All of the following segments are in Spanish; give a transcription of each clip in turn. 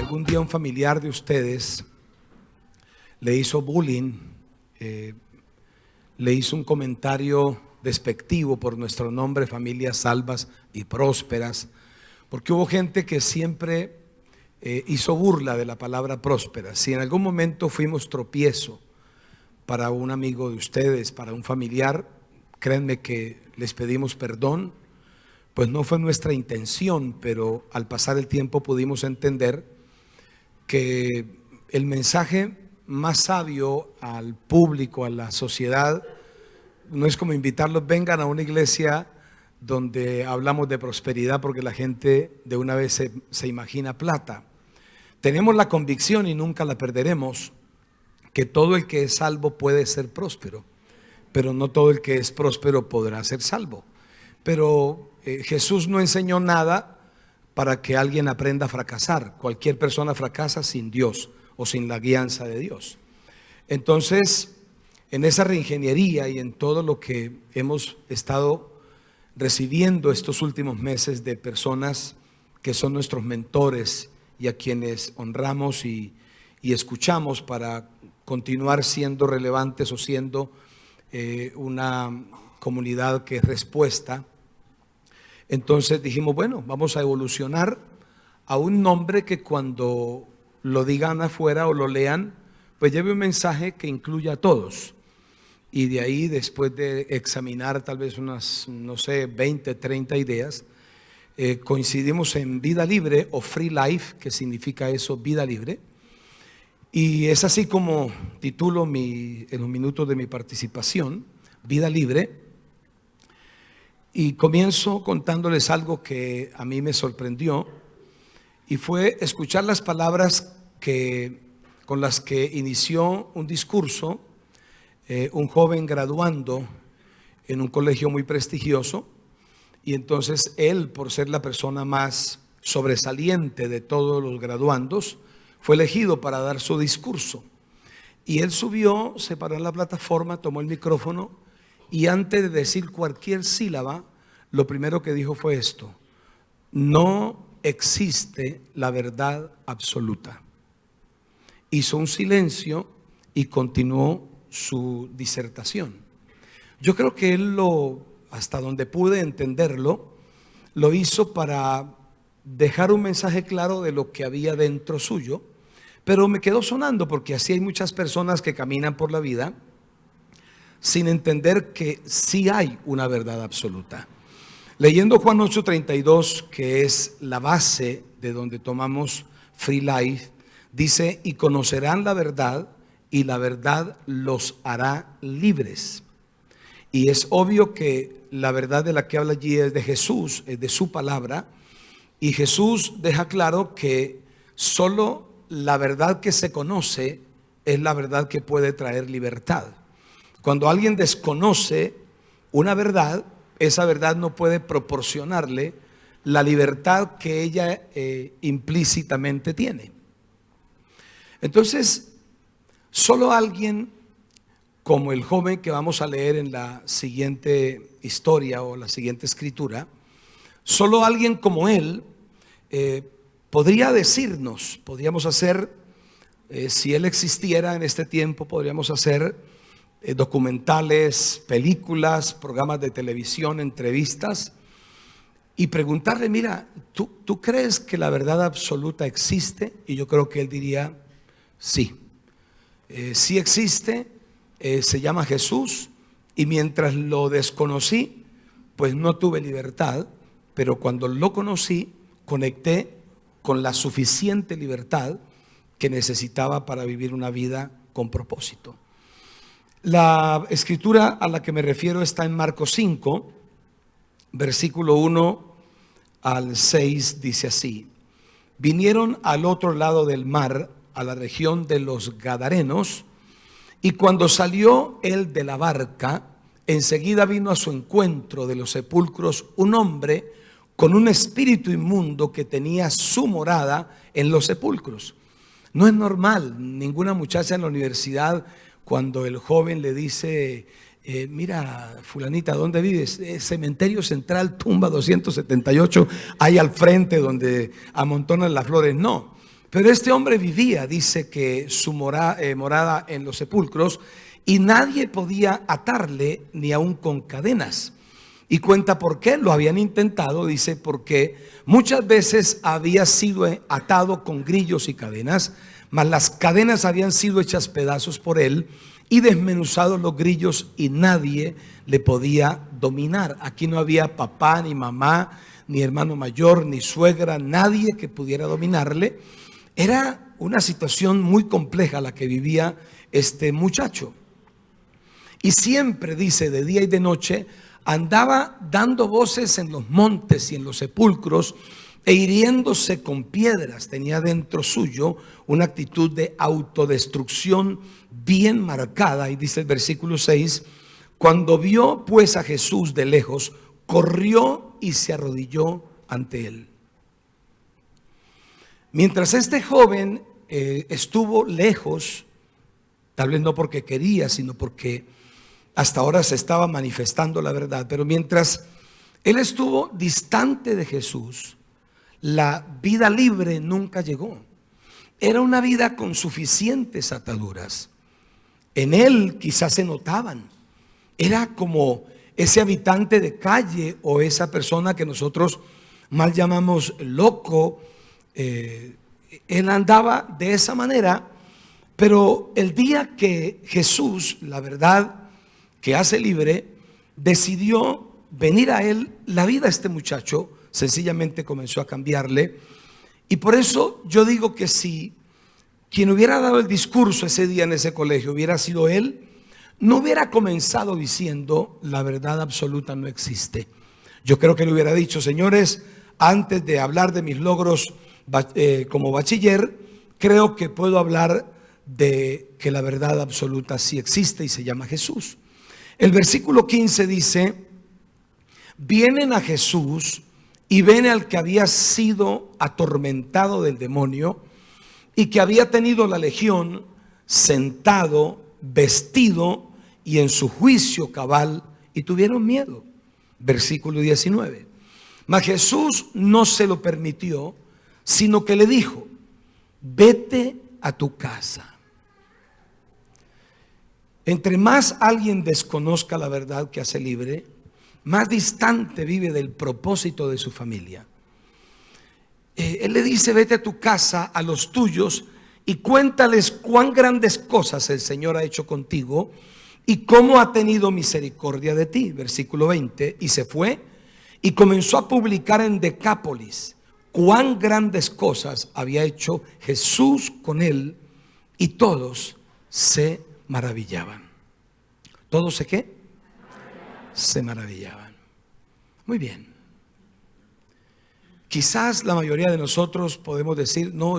algún día un familiar de ustedes le hizo bullying, le hizo un comentario despectivo por nuestro nombre, Familias Salvas y Prósperas, porque hubo gente que siempre hizo burla de la palabra próspera. Si en algún momento fuimos tropiezo para un amigo de ustedes, para un familiar, créanme que les pedimos perdón, pues no fue nuestra intención, pero al pasar el tiempo pudimos entender que el mensaje más sabio al público, a la sociedad, no es como invitarlos, vengan a una iglesia donde hablamos de prosperidad, porque la gente de una vez se imagina plata. Tenemos la convicción, y nunca la perderemos, que todo el que es salvo puede ser próspero, pero no todo el que es próspero podrá ser salvo. Pero Jesús no enseñó nada para que alguien aprenda a fracasar. Cualquier persona fracasa sin Dios o sin la guianza de Dios. Entonces, en esa reingeniería y en todo lo que hemos estado recibiendo estos últimos meses de personas que son nuestros mentores y a quienes honramos y escuchamos para continuar siendo relevantes o siendo una comunidad que es respuesta. Entonces dijimos, bueno, vamos a evolucionar a un nombre que cuando lo digan afuera o lo lean, pues lleve un mensaje que incluya a todos. Y de ahí, después de examinar tal vez unas, no sé, 20, 30 ideas, coincidimos en Vida Libre o Free Life, que significa eso, vida libre. Y es así como titulo en los minutos de mi participación, Vida Libre. Y comienzo contándoles algo que a mí me sorprendió, y fue escuchar las palabras con las que inició un discurso un joven graduando en un colegio muy prestigioso. Y entonces él, por ser la persona más sobresaliente de todos los graduandos, fue elegido para dar su discurso. Y él subió, se paró en la plataforma, tomó el micrófono, y antes de decir cualquier sílaba, lo primero que dijo fue esto: no existe la verdad absoluta. Hizo un silencio y continuó su disertación. Yo creo que él hasta donde pude entenderlo, lo hizo para dejar un mensaje claro de lo que había dentro suyo, pero me quedó sonando, porque así hay muchas personas que caminan por la vida sin entender que sí hay una verdad absoluta. Leyendo Juan 8:32, que es la base de donde tomamos Free Life, dice: y conocerán la verdad, y la verdad los hará libres. Y es obvio que la verdad de la que habla allí es de Jesús, es de su palabra. Y Jesús deja claro que solo la verdad que se conoce es la verdad que puede traer libertad. Cuando alguien desconoce una verdad, esa verdad no puede proporcionarle la libertad que ella implícitamente tiene. Entonces, solo alguien como el joven que vamos a leer en la siguiente historia o la siguiente escritura, solo alguien como él podría decirnos, podríamos hacer, si él existiera en este tiempo, podríamos hacer documentales, películas, programas de televisión, entrevistas, y preguntarle: mira, ¿tú crees que la verdad absoluta existe? Y yo creo que él diría: sí, sí existe, se llama Jesús, y mientras lo desconocí, pues no tuve libertad, pero cuando lo conocí, conecté con la suficiente libertad que necesitaba para vivir una vida con propósito. La escritura a la que me refiero está en Marcos 5, versículo 1 al 6, dice así: vinieron al otro lado del mar, a la región de los Gadarenos, y cuando salió él de la barca, enseguida vino a su encuentro de los sepulcros un hombre con un espíritu inmundo que tenía su morada en los sepulcros. No es normal, ninguna muchacha en la universidad, cuando el joven le dice: mira, fulanita, ¿dónde vives? Cementerio Central, tumba 278, ahí al frente donde amontonan las flores. No, Pero este hombre vivía, dice que su morada en los sepulcros, y nadie podía atarle ni aun con cadenas. Y cuenta por qué lo habían intentado. Dice porque muchas veces había sido atado con grillos y cadenas, mas las cadenas habían sido hechas pedazos por él y desmenuzados los grillos, y nadie le podía dominar. Aquí no había papá ni mamá, ni hermano mayor, ni suegra, nadie que pudiera dominarle. Era una situación muy compleja la que vivía este muchacho. Y siempre, dice, de día y de noche, andaba dando voces en los montes y en los sepulcros e hiriéndose con piedras. Tenía dentro suyo una actitud de autodestrucción bien marcada. Y dice el versículo 6, cuando vio pues a Jesús de lejos, corrió y se arrodilló ante él. Mientras este joven estuvo lejos, tal vez no porque quería, sino porque hasta ahora se estaba manifestando la verdad, pero mientras él estuvo distante de Jesús, la vida libre nunca llegó. Era una vida con suficientes ataduras. En él quizás se notaban. Era como ese habitante de calle o esa persona que nosotros mal llamamos loco. Él andaba de esa manera, pero el día que Jesús, la verdad que hace libre, decidió venir a él, la vida de este muchacho sencillamente comenzó a cambiarle. Y por eso yo digo que si quien hubiera dado el discurso ese día en ese colegio hubiera sido él, no hubiera comenzado diciendo la verdad absoluta no existe. Yo creo que le hubiera dicho: señores, antes de hablar de mis logros como bachiller, creo que puedo hablar de que la verdad absoluta sí existe y se llama Jesús. El versículo 15 dice: vienen a Jesús y ven al que había sido atormentado del demonio y que había tenido la legión, sentado, vestido y en su juicio cabal, y tuvieron miedo. Versículo 19. Mas Jesús no se lo permitió, sino que le dijo: vete a tu casa. Entre más alguien desconozca la verdad que hace libre, más distante vive del propósito de su familia. Él le dice: vete a tu casa, a los tuyos, y cuéntales cuán grandes cosas el Señor ha hecho contigo y cómo ha tenido misericordia de ti. Versículo 20. Y se fue y comenzó a publicar en Decápolis cuán grandes cosas había hecho Jesús con él, y todos se maravillaban. ¿Todos se qué? Se maravillaban. Muy bien. Quizás la mayoría de nosotros podemos decir: no,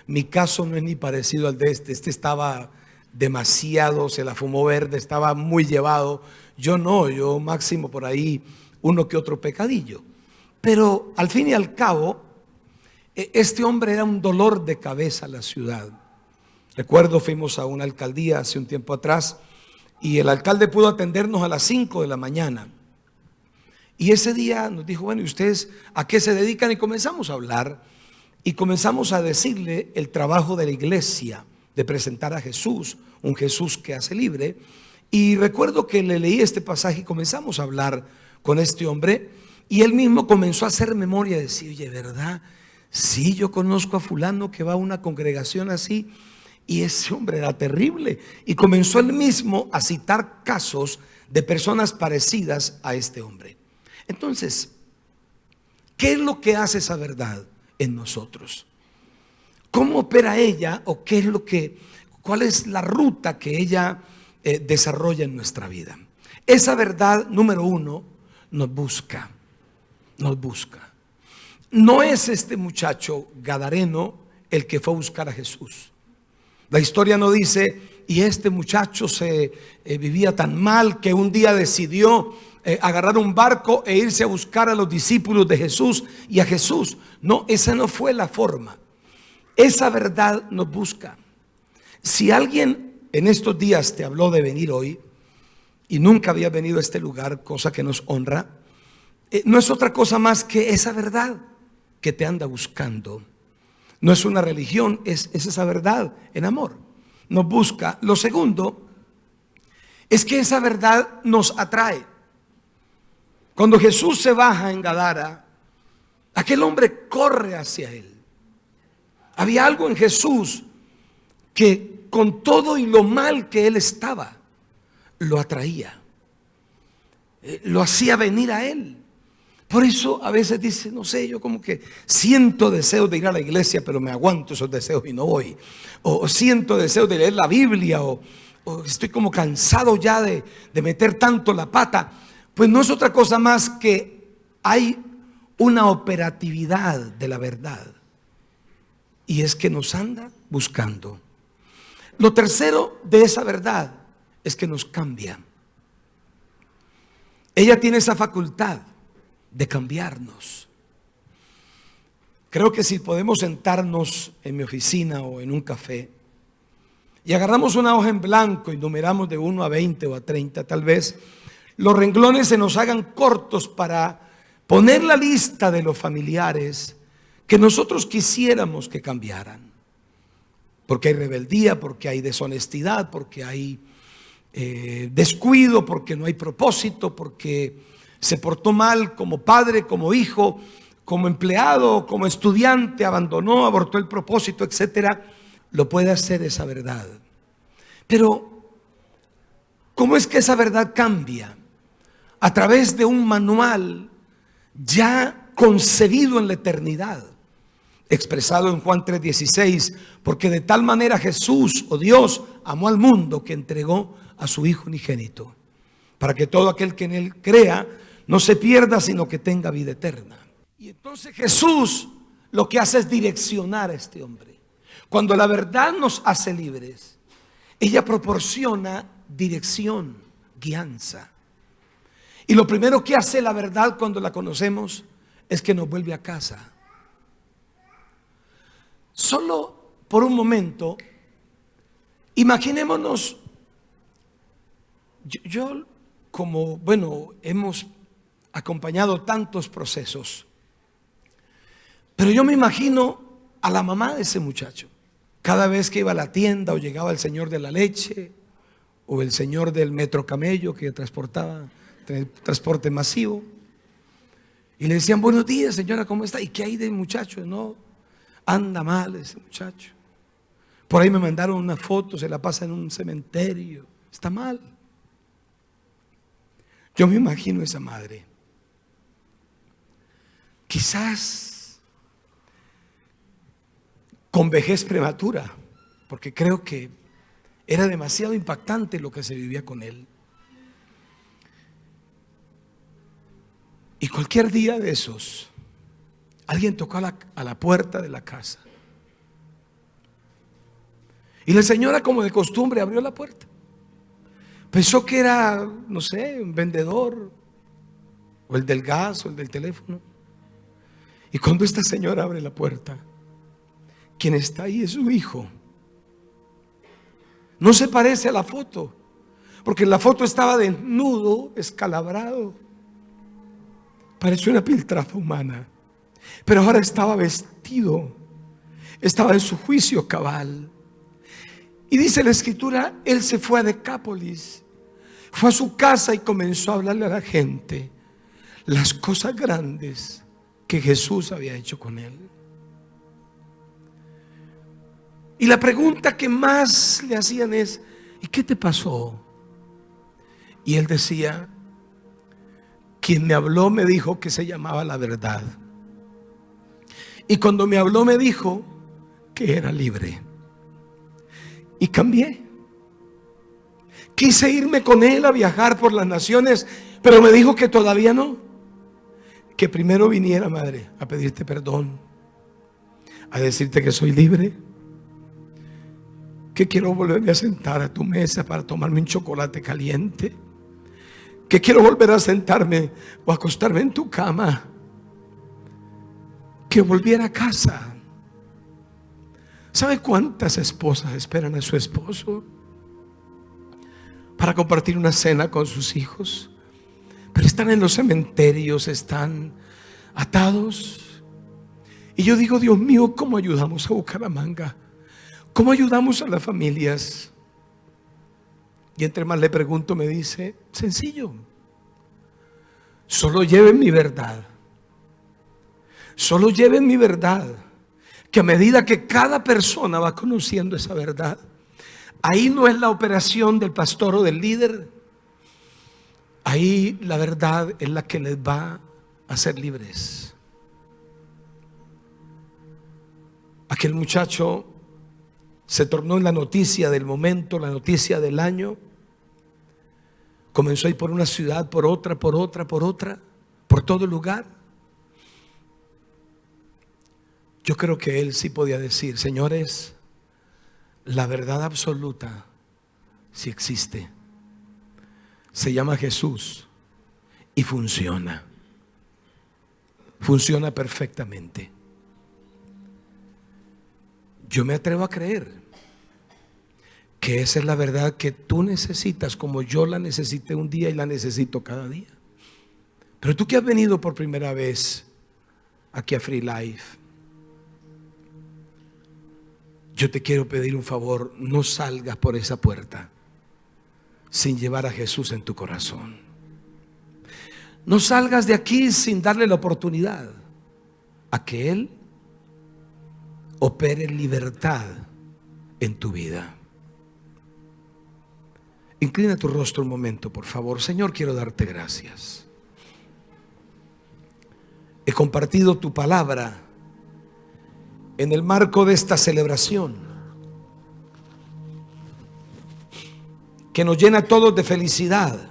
mi caso no es ni parecido al de este. Este estaba demasiado, se la fumó verde, estaba muy llevado. Yo no, yo máximo por ahí uno que otro pecadillo. Pero al fin y al cabo, este hombre era un dolor de cabeza a la ciudad. Recuerdo, fuimos a una alcaldía hace un tiempo atrás y el alcalde pudo atendernos a las 5 de la mañana. Y ese día nos dijo: bueno, ¿y ustedes a qué se dedican? Y comenzamos a hablar y comenzamos a decirle el trabajo de la iglesia, de presentar a Jesús, un Jesús que hace libre. Y recuerdo que le leí este pasaje y comenzamos a hablar con este hombre, y él mismo comenzó a hacer memoria y decir: oye, ¿verdad? Sí, yo conozco a fulano que va a una congregación así, y ese hombre era terrible. Y comenzó él mismo a citar casos de personas parecidas a este hombre. Entonces, ¿qué es lo que hace esa verdad en nosotros? ¿Cómo opera ella? ¿O cuál es la ruta que ella desarrolla en nuestra vida? Esa verdad, número uno, nos busca. Nos busca. No es este muchacho gadareno el que fue a buscar a Jesús. La historia no dice: y este muchacho vivía tan mal que un día decidió agarrar un barco e irse a buscar a los discípulos de Jesús y a Jesús. No, esa no fue la forma. Esa verdad nos busca. Si alguien en estos días te habló de venir hoy y nunca había venido a este lugar, cosa que nos honra, no es otra cosa más que esa verdad que te anda buscando. No es una religión, es esa verdad en amor. Nos busca. Lo segundo es que esa verdad nos atrae. Cuando Jesús se baja en Gadara, aquel hombre corre hacia él. Había algo en Jesús que, con todo y lo mal que él estaba, lo atraía, lo hacía venir a él. Por eso a veces dice, no sé, yo como que siento deseos de ir a la iglesia, pero me aguanto esos deseos y no voy. O siento deseos de leer la Biblia, o estoy como cansado ya de meter tanto la pata. Pues no es otra cosa más que hay una operatividad de la verdad, y es que nos anda buscando. Lo tercero de esa verdad es que nos cambia. Ella tiene esa facultad de cambiarnos. Creo que si podemos sentarnos en mi oficina o en un café y agarramos una hoja en blanco y numeramos de 1 a 20 o a 30, tal vez los renglones se nos hagan cortos para poner la lista de los familiares que nosotros quisiéramos que cambiaran. Porque hay rebeldía, porque hay deshonestidad, porque hay descuido, porque no hay propósito, porque se portó mal como padre, como hijo, como empleado, como estudiante, abandonó, abortó el propósito, etcétera. Lo puede hacer esa verdad. Pero ¿cómo es que esa verdad cambia? A través de un manual ya concebido en la eternidad, expresado en Juan 3:16, porque de tal manera Jesús o Dios amó al mundo que entregó a su Hijo unigénito, para que todo aquel que en él crea no se pierda, sino que tenga vida eterna. Y entonces Jesús lo que hace es direccionar a este hombre. Cuando la verdad nos hace libres, ella proporciona dirección, guianza. Y lo primero que hace la verdad cuando la conocemos es que nos vuelve a casa. Solo por un momento, imaginémonos, yo como, bueno, hemos acompañado tantos procesos, pero yo me imagino a la mamá de ese muchacho. Cada vez que iba a la tienda o llegaba el señor de la leche o el señor del metro camello que transportaba transporte masivo, y le decían: buenos días, señora, ¿cómo está? ¿Y qué hay del muchacho? No, anda mal ese muchacho. Por ahí me mandaron una foto, se la pasa en un cementerio, está mal. Yo me imagino a esa madre, quizás con vejez prematura, porque creo que era demasiado impactante lo que se vivía con él. Y cualquier día de esos, alguien tocó a la puerta de la casa. Y la señora, como de costumbre, abrió la puerta. Pensó que era, no sé, un vendedor, o el del gas, o el del teléfono. Y cuando esta señora abre la puerta, quien está ahí es su hijo. No se parece a la foto, porque en la foto estaba desnudo, escalabrado. Parecía una piltrafa humana. Pero ahora estaba vestido, estaba en su juicio cabal. Y dice la escritura, él se fue a Decápolis, fue a su casa y comenzó a hablarle a la gente las cosas grandes que Jesús había hecho con él. Y la pregunta que más le hacían es: ¿y qué te pasó? Y él decía: quien me habló me dijo que se llamaba la verdad. Y cuando me habló me dijo que era libre. Y cambié. Quise irme con él a viajar por las naciones, pero me dijo que todavía no. Que primero viniera, madre, a pedirte perdón, a decirte que soy libre, que quiero volverme a sentar a tu mesa para tomarme un chocolate caliente, que quiero volver a sentarme o acostarme en tu cama, que volviera a casa. ¿Sabe cuántas esposas esperan a su esposo para compartir una cena con sus hijos? Pero están en los cementerios, están atados. Y yo digo, Dios mío, ¿cómo ayudamos a Bucaramanga? ¿Cómo ayudamos a las familias? Y entre más le pregunto, me dice, sencillo, solo lleven mi verdad. Solo lleven mi verdad. Que a medida que cada persona va conociendo esa verdad, ahí no es la operación del pastor o del líder. Ahí la verdad es la que les va a hacer libres. Aquel muchacho se tornó en la noticia del momento, la noticia del año. Comenzó a ir por una ciudad, por otra, por todo lugar. Yo creo que él sí podía decir, señores, la verdad absoluta sí existe. Se llama Jesús y funciona. Funciona perfectamente. Yo me atrevo a creer que esa es la verdad que tú necesitas, como yo la necesité un día y la necesito cada día. Pero tú que has venido por primera vez aquí a Free Life, yo te quiero pedir un favor, no salgas por esa puerta sin llevar a Jesús en tu corazón. No salgas de aquí sin darle la oportunidad a que Él opere libertad en tu vida. Inclina tu rostro un momento, por favor. Señor, quiero darte gracias. He compartido tu palabra en el marco de esta celebración que nos llena a todos de felicidad,